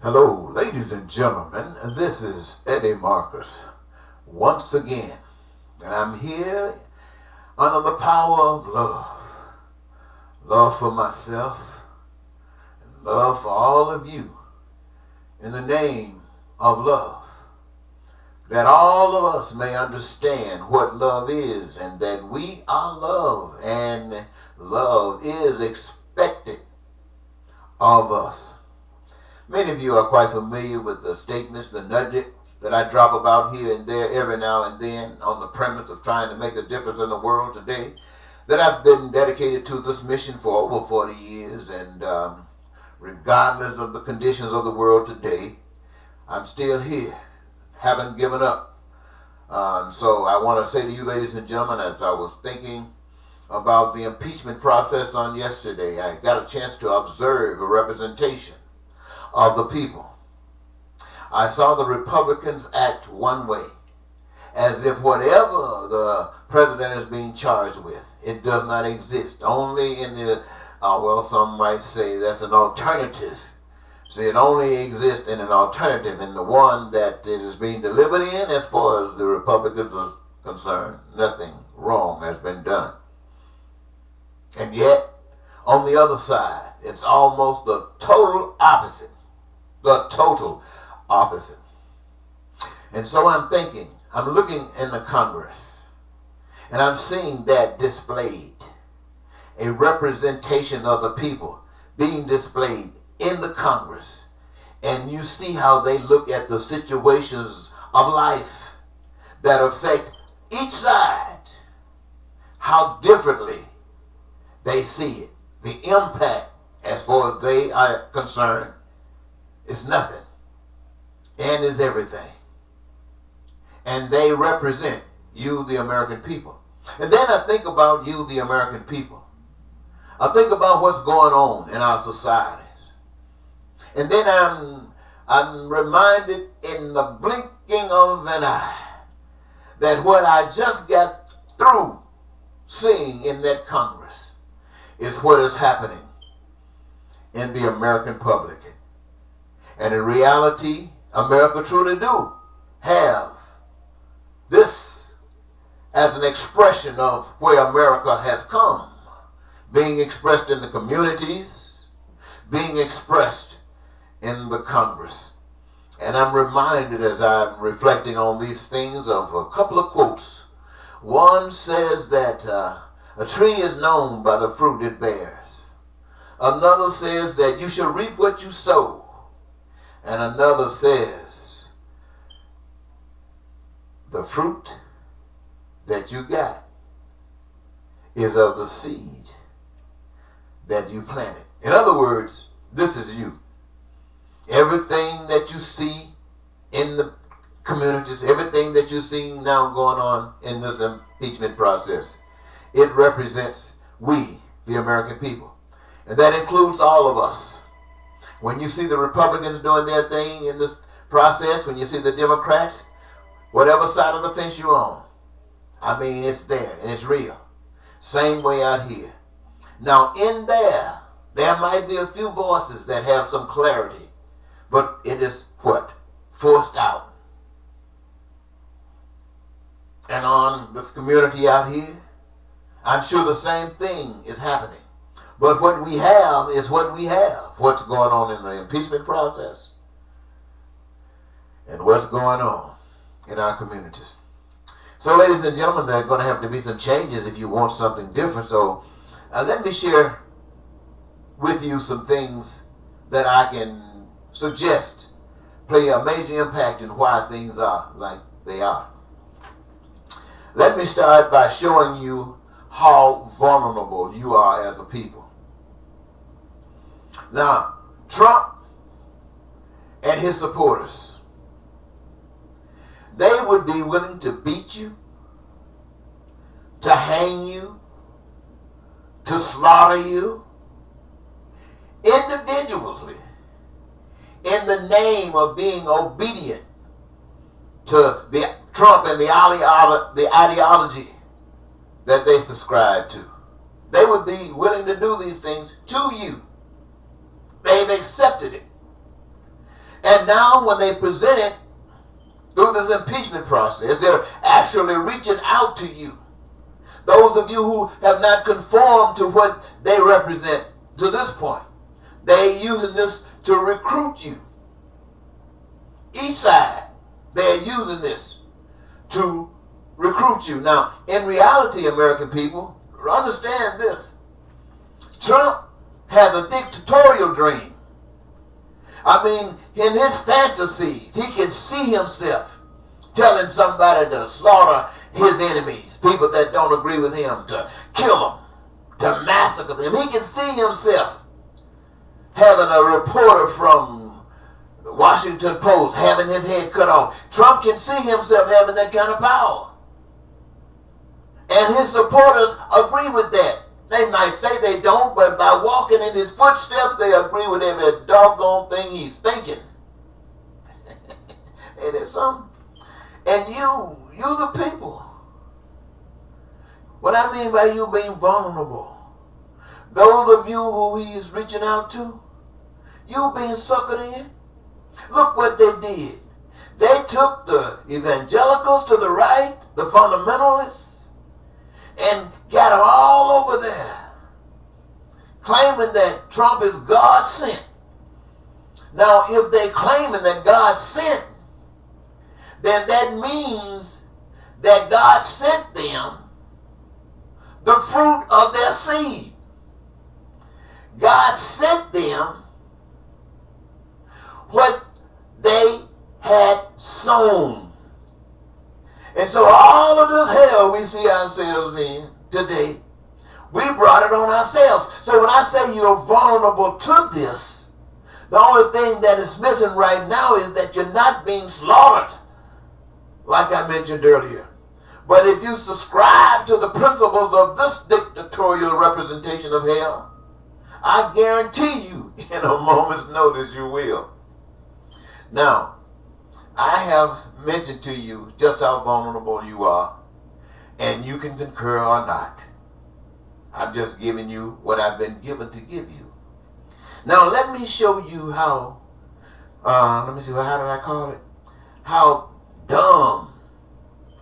Hello, ladies and gentlemen. This is Eddie Marcus once again, and I'm here under the power of love. Love for myself and love for all of you in the name of love. That all of us may understand what love is and that we are love and love is expected of us. Many of you are quite familiar with the statements, the nuggets that I drop about here and there every now and then on the premise of trying to make a difference in the world today. That I've been dedicated to this mission for over 40 years, and regardless of the conditions of the world today, I'm still here, haven't given up. So I want to say to you, ladies and gentlemen, as I was thinking about the impeachment process on yesterday, I got a chance to observe a representation of the people. I saw the Republicans act one way, as if whatever the president is being charged with, it does not exist. Only in the, some might say that's an alternative. See, it only exists in an alternative, in the one that it is being delivered in. As far as the Republicans are concerned, nothing wrong has been done. And yet, on the other side, it's almost the total opposite. The total opposite. And so I'm thinking, I'm looking in the Congress, and I'm seeing that displayed. A representation of the people being displayed in the Congress. And you see how they look at the situations of life that affect each side, how differently they see it. The impact, as far as they are concerned, is nothing and is everything. And they represent you, the American people. And then I think about you, the American people. I think about what's going on in our societies. And then I'm reminded in the blinking of an eye that what I just got through seeing in that Congress is what is happening in the American public. And in reality, America truly do have this as an expression of where America has come, being expressed in the communities, being expressed in the Congress. And I'm reminded as I'm reflecting on these things of a couple of quotes. One says that a tree is known by the fruit it bears. Another says that you shall reap what you sow. And another says, the fruit that you got is of the seed that you planted. In other words, this is you. Everything that you see in the communities, everything that you see now going on in this impeachment process, it represents we, the American people. And that includes all of us. When you see the Republicans doing their thing in this process, when you see the Democrats, whatever side of the fence you're on, I mean, it's there and it's real. Same way out here. Now, in there might be a few voices that have some clarity, but it is what? Forced out. And on this community out here, I'm sure the same thing is happening. But what we have is what we have. What's going on in the impeachment process and what's going on in our communities. So, ladies and gentlemen, there are going to have to be some changes if you want something different. So, let me share with you some things that I can suggest play a major impact in why things are like they are. Let me start by showing you how vulnerable you are as a people. Now, Trump and his supporters, they would be willing to beat you, to hang you, to slaughter you, individually, in the name of being obedient to the Trump and the ideology that they subscribe to. They would be willing to do these things to you. They've accepted it. And now when they present it through this impeachment process, they're actually reaching out to you. Those of you who have not conformed to what they represent to this point, they're using this to recruit you. Each side, they're using this to recruit you. Now, in reality, American people, understand this. Trump has a dictatorial dream. I mean, in his fantasies, he can see himself telling somebody to slaughter his enemies, people that don't agree with him, to kill them, to massacre them. He can see himself having a reporter from the Washington Post having his head cut off. Trump can see himself having that kind of power. And his supporters agree with that. They might say they don't, but by walking in his footsteps, they agree with every doggone thing he's thinking. Ain't it something? And you the people. What I mean by you being vulnerable, those of you who he's reaching out to, you being suckered in. Look what they did. They took the evangelicals to the right, the fundamentalists, and got them all over there, claiming that Trump is God sent. Now, if they claiming that God sent, then that means that God sent them the fruit of their seed. God sent them what they had sown. And so all of this hell we see ourselves in today, we brought it on ourselves. So when I say you're vulnerable to this, the only thing that is missing right now is that you're not being slaughtered, like I mentioned earlier. But if you subscribe to the principles of this dictatorial representation of hell, I guarantee you in a moment's notice you will. Now, I have mentioned to you just how vulnerable you are, and you can concur or not. I'm just giving you what I've been given to give you. Now let me show you how, how did I call it? How dumb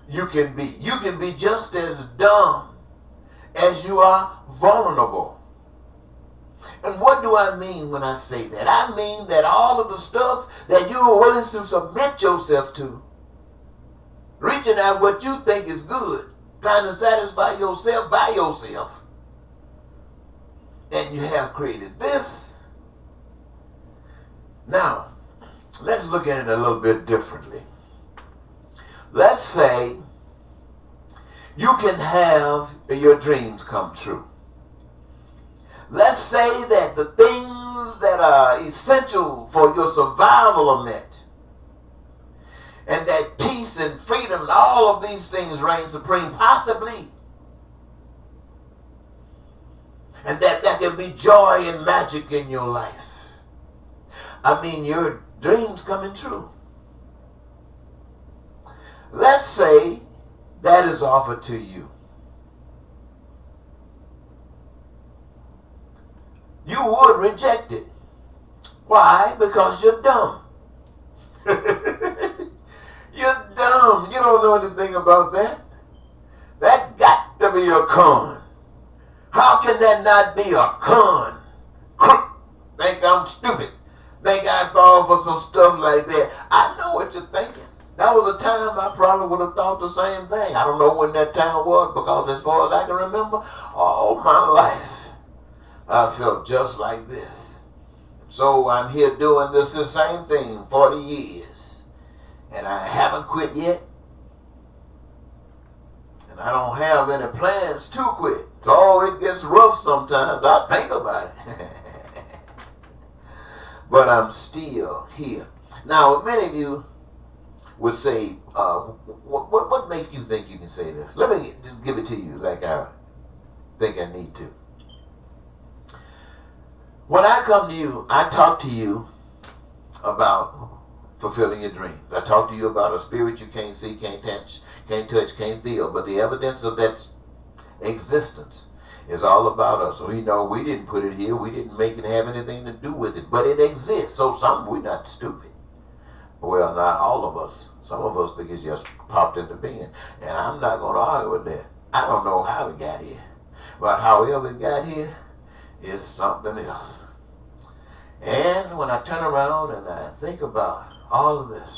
you can be. You can be just as dumb as you are vulnerable. And what do I mean when I say that? I mean that all of the stuff that you are willing to submit yourself to, reaching at what you think is good, trying to satisfy yourself by yourself, and you have created this. Now, let's look at it a little bit differently. Let's say you can have your dreams come true. Let's say that the things that are essential for your survival are met, and that peace and freedom and all of these things reign supreme, possibly, and that there can be joy and magic in your life. I mean, your dreams coming true. Let's say that is offered to you. You would reject it. Why? Because you're dumb. You're dumb. You don't know anything about that. That got to be a con. How can that not be a con? Think I'm stupid. Think I fall for some stuff like that. I know what you're thinking. That was a time I probably would have thought the same thing. I don't know when that time was, because as far as I can remember, all my life, I felt just like this. So I'm here doing this the same thing 40 years. And I haven't quit yet. And I don't have any plans to quit. So it gets rough sometimes. I think about it. But I'm still here. Now, many of you would say, what makes you think you can say this? Let me just give it to you like I think I need to. When I come to you, I talk to you about fulfilling your dreams. I talk to you about a spirit you can't see, can't touch, can't feel. But the evidence of that existence is all about us. So we know we didn't put it here. We didn't make it have anything to do with it. But it exists. So we're not stupid. Well, not all of us. Some of us think it's just popped into being. And I'm not going to argue with that. I don't know how it got here. But however it got here, it's something else. And when I turn around and I think about all of this,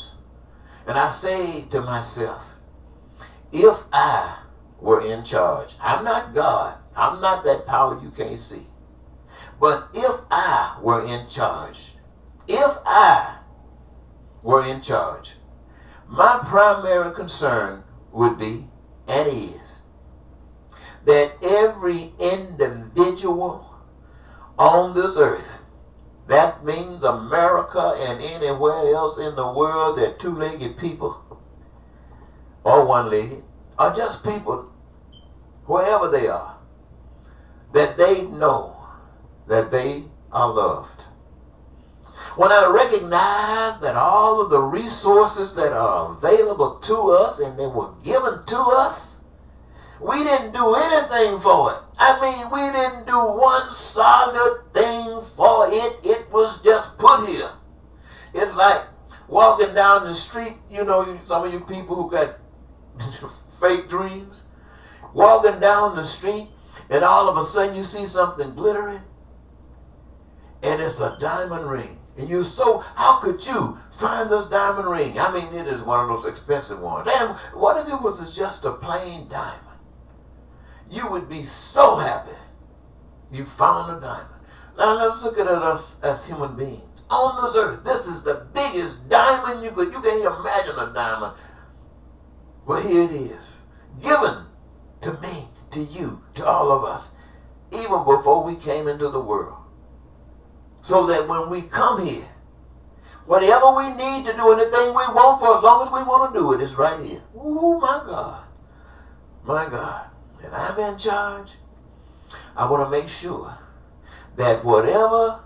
and I say to myself, if I were in charge, I'm not God, I'm not that power you can't see, but if I were in charge, if I were in charge, my primary concern would be, and is, that every individual on this earth, that means America and anywhere else in the world that two-legged people or one-legged or just people, wherever they are, that they know that they are loved. When I recognize that all of the resources that are available to us and they were given to us, we didn't do anything for it. I mean, we didn't do one solid thing for it. It was just put here. It's like walking down the street, you know, some of you people who got fake dreams, walking down the street and all of a sudden you see something glittering and it's a diamond ring. And you're so, how could you find this diamond ring? I mean, it is one of those expensive ones. And what if it was just a plain diamond? You would be so happy you found a diamond. Now let's look at us as human beings. On this earth, this is the biggest diamond you can't even imagine a diamond. Well, here it is, given to me, to you, to all of us, even before we came into the world. So that when we come here, whatever we need to do, anything we want for as long as we want to do it, is right here. Oh, my God. My God. And I'm in charge. I want to make sure that whatever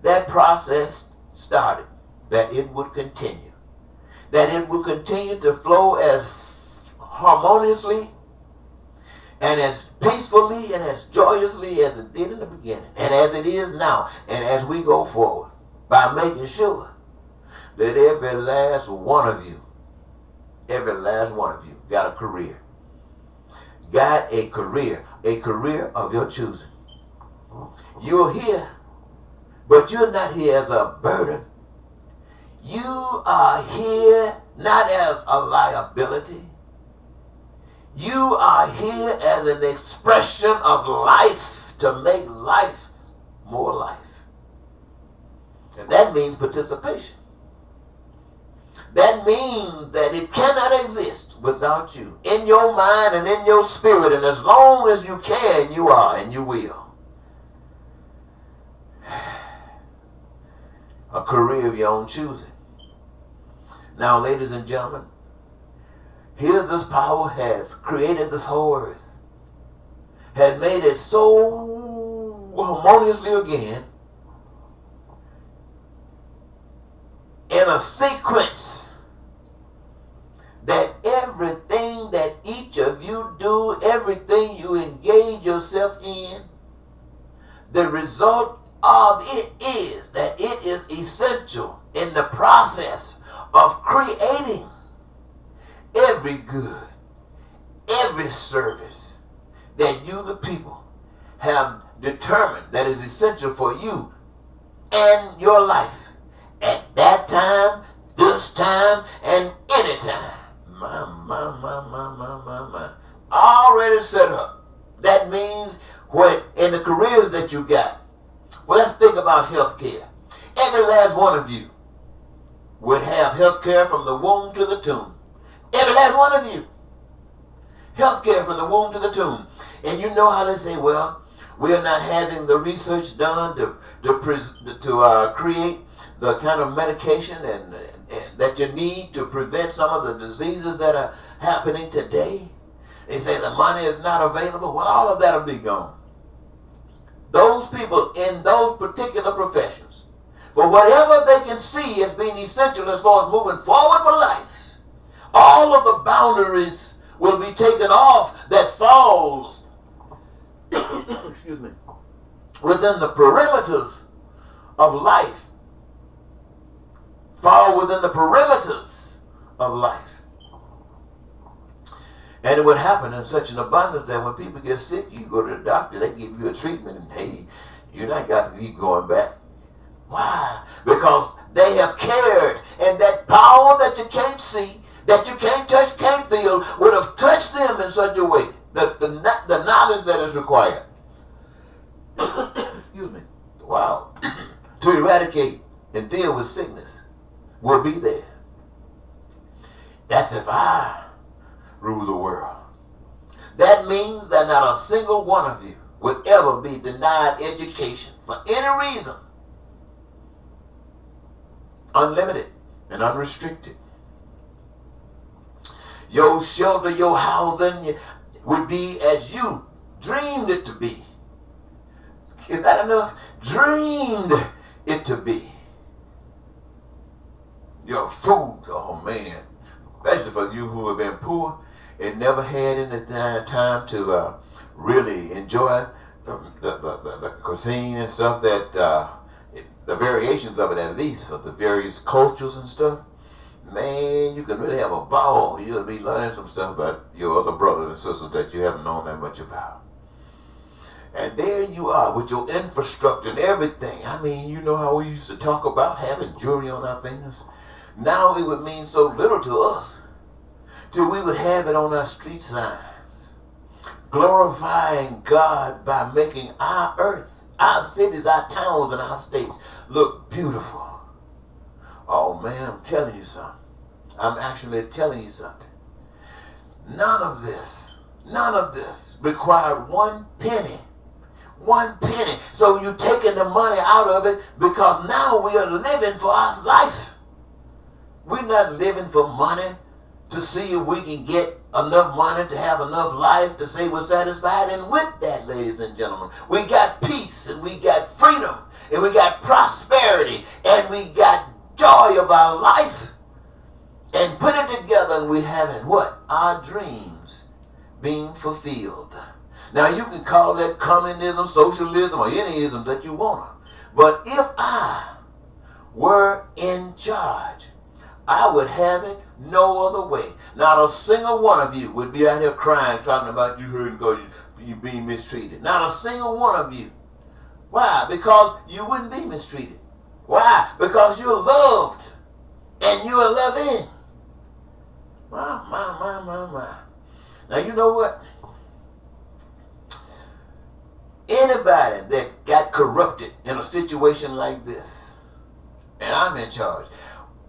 that process started, that it would continue. That it would continue to flow as harmoniously and as peacefully and as joyously as it did in the beginning, and as it is now, and as we go forward, by making sure that every last one of you got a career. Got a career of your choosing. You're here, but you're not here as a burden. You are here not as a liability. You are here as an expression of life, to make life more life. And that means participation. That means that it cannot exist without you, in your mind and in your spirit, and as long as you can, you are and you will. A career of your own choosing. Now, ladies and gentlemen, here this power has created this whole earth, has made it so harmoniously again, in a sequence, that everything that each of you do, everything you engage yourself in, the result of it is that it is essential in the process of creating every good, every service that you, the people, have determined that is essential for you and your life at that time, this time, and any time. My. Already set up. That means what in the careers that you got. Well, let's think about health care. Every last one of you would have health care from the womb to the tomb. Every last one of you. Health care from the womb to the tomb. And you know how they say, well, we're not having the research done to create the kind of medication and that you need to prevent some of the diseases that are happening today. They say the money is not available. Well, all of that will be gone. Those people in those particular professions, for whatever they can see as being essential as far as moving forward for life, all of the boundaries will be taken off that falls excuse me, within the perimeters of life. fall within the perimeters of life. And it would happen in such an abundance that when people get sick, you go to the doctor, they give you a treatment, and hey, you're not got to keep going back. Why? Because they have cared, and that power that you can't see, that you can't touch, can't feel, would have touched them in such a way that the knowledge that is required, excuse me, wow, to eradicate and deal with sickness will be there. That's if I rule the world. That means that not a single one of you would ever be denied education for any reason, unlimited and unrestricted. Your shelter, your housing would be as you dreamed it to be. Is that enough? Dreamed it to be. Your food, oh man, especially for you who have been poor and never had any time to really enjoy the cuisine and stuff, that the variations of it at least, of the various cultures and stuff. Man, you can really have a ball. You'll be learning some stuff about your other brothers and sisters that you haven't known that much about. And there you are with your infrastructure and everything. I mean, you know how we used to talk about having jewelry on our fingers? Now it would mean so little to us till we would have it on our street signs, glorifying God by making our earth, our cities, our towns, and our states look beautiful. Oh man, I'm telling you something. I'm actually telling you something. None of this required one penny. One penny. So you're taking the money out of it because now we are living for our life. We're not living for money to see if we can get enough money to have enough life to say we're satisfied. And with that, ladies and gentlemen, we got peace and we got freedom and we got prosperity and we got joy of our life, and put it together and we having what? Our dreams being fulfilled. Now you can call that communism, socialism, or any ism that you want. But if I were in charge, I would have it no other way. Not a single one of you would be out here crying, talking about you hurting because you're being mistreated. Not a single one of you. Why? Because you wouldn't be mistreated. Why? Because you're loved and you are loving. My. Now you know what? Anybody that got corrupted in a situation like this, and I'm in charge,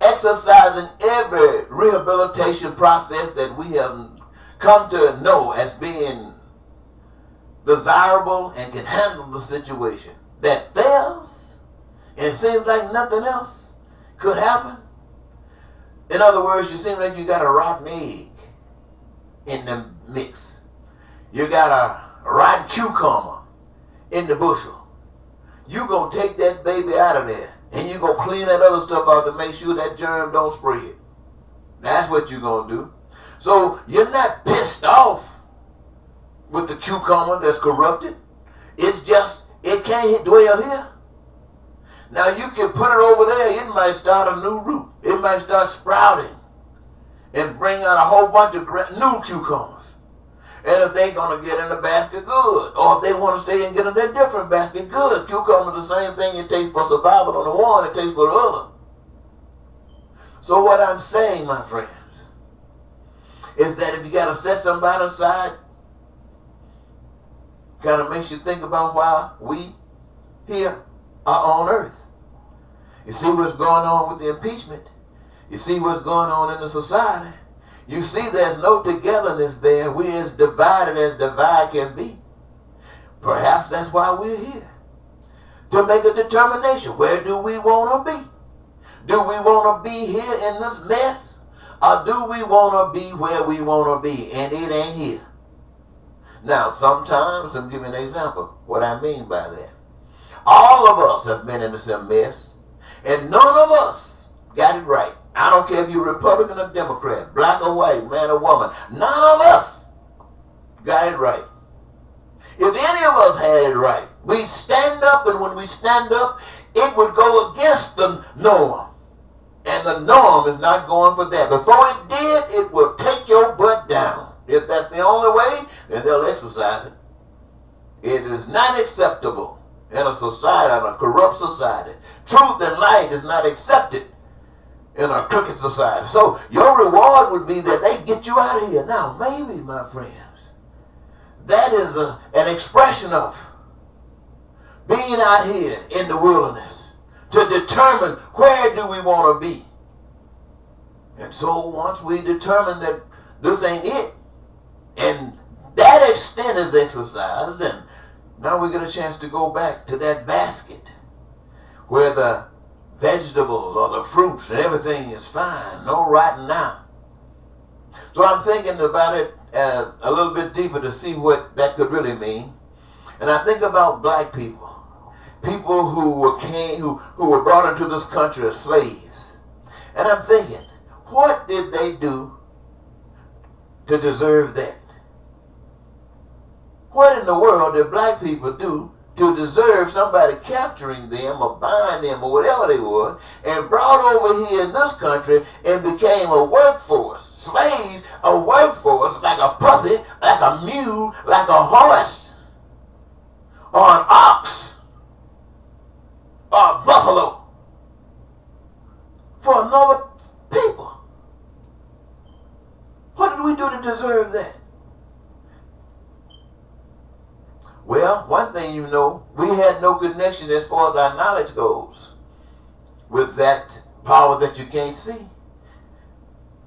exercising every rehabilitation process that we have come to know as being desirable and can handle the situation, that fails, and it seems like nothing else could happen. In other words, you seem like you got a rotten egg in the mix. You got a rotten cucumber in the bushel. You gonna take that baby out of there, and you gonna clean that other stuff out to make sure that germ don't spread. That's what you gonna do. So you're not pissed off with the cucumber that's corrupted. It's just, it can't dwell here. Now you can put it over there, it might start a new root. It might start sprouting and bring out a whole bunch of new cucumbers. And if they're going to get in the basket, good. Or if they want to stay and get in a different basket, good. Cucumbers the same thing it takes for survival on the one, it takes for the other. So what I'm saying, my friends, is that if you got to set somebody aside, kind of makes you think about why we here are on earth. You see what's going on with the impeachment. You see what's going on in the society. You see there's no togetherness there. We're as divided as divide can be. Perhaps that's why we're here. To make a determination. Where do we want to be? Do we want to be here in this mess? Or do we want to be where we want to be? And it ain't here. Now, sometimes, I'm giving an example what I mean by that. All of us have been in the same mess. And none of us got it right. I don't care if you're Republican or Democrat, black or white, man or woman. None of us got it right. If any of us had it right, we'd stand up, and when we stand up, it would go against the norm. And the norm is not going for that. Before it did, it will take your butt down. If that's the only way, then they'll exercise it. It is not acceptable in a society, in a corrupt society. Truth and light is not accepted in a crooked society. So your reward would be that they get you out of here. Now, maybe, my friends, that is an expression of being out here in the wilderness to determine where do we want to be. And so once we determine that this ain't it, and that extent is exercised, and now we get a chance to go back to that basket where the vegetables or the fruits and everything is fine, no rotten out. So I'm thinking about it a little bit deeper to see what that could really mean. And I think about black people, people who were brought into this country as slaves. And I'm thinking, what did they do to deserve that? What in the world did black people do to deserve somebody capturing them or buying them or whatever they were and brought over here in this country and became a workforce? Slaves, a workforce, like a puppy, like a mule, like a horse, or an ox, or a buffalo for another people. What did we do to deserve that? Well, one thing you know, we had no connection as far as our knowledge goes with that power that you can't see.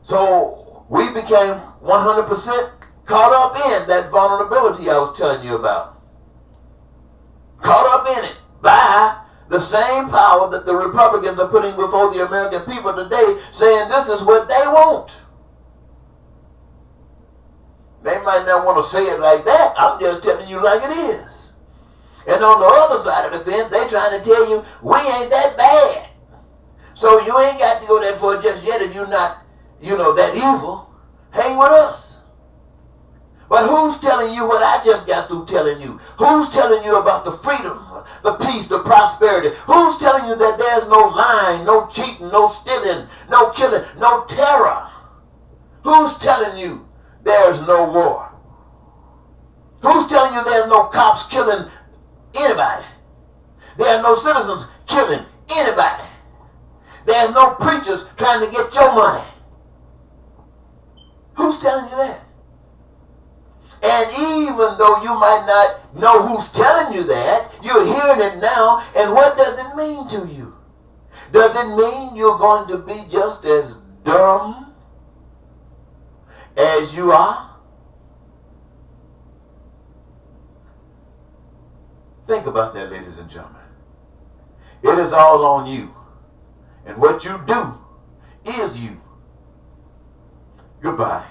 So we became 100% caught up in that vulnerability I was telling you about. Caught up in it by the same power that the Republicans are putting before the American people today, saying this is what they want. They might not want to say it like that. I'm just telling you like it is. And on the other side of the fence, they're trying to tell you, we ain't that bad. So you ain't got to go that far just yet if you're not, that evil. Hang with us. But who's telling you what I just got through telling you? Who's telling you about the freedom, the peace, the prosperity? Who's telling you that there's no lying, no cheating, no stealing, no killing, no terror? Who's telling you there's no war? Who's telling you there's no cops killing anybody? There are no citizens killing anybody. There's no preachers trying to get your money. Who's telling you that? And even though you might not know who's telling you that, you're hearing it now, and what does it mean to you? Does it mean you're going to be just as dumb as you are? Think about that, ladies and gentlemen. It is all on you. And what you do is you. Goodbye.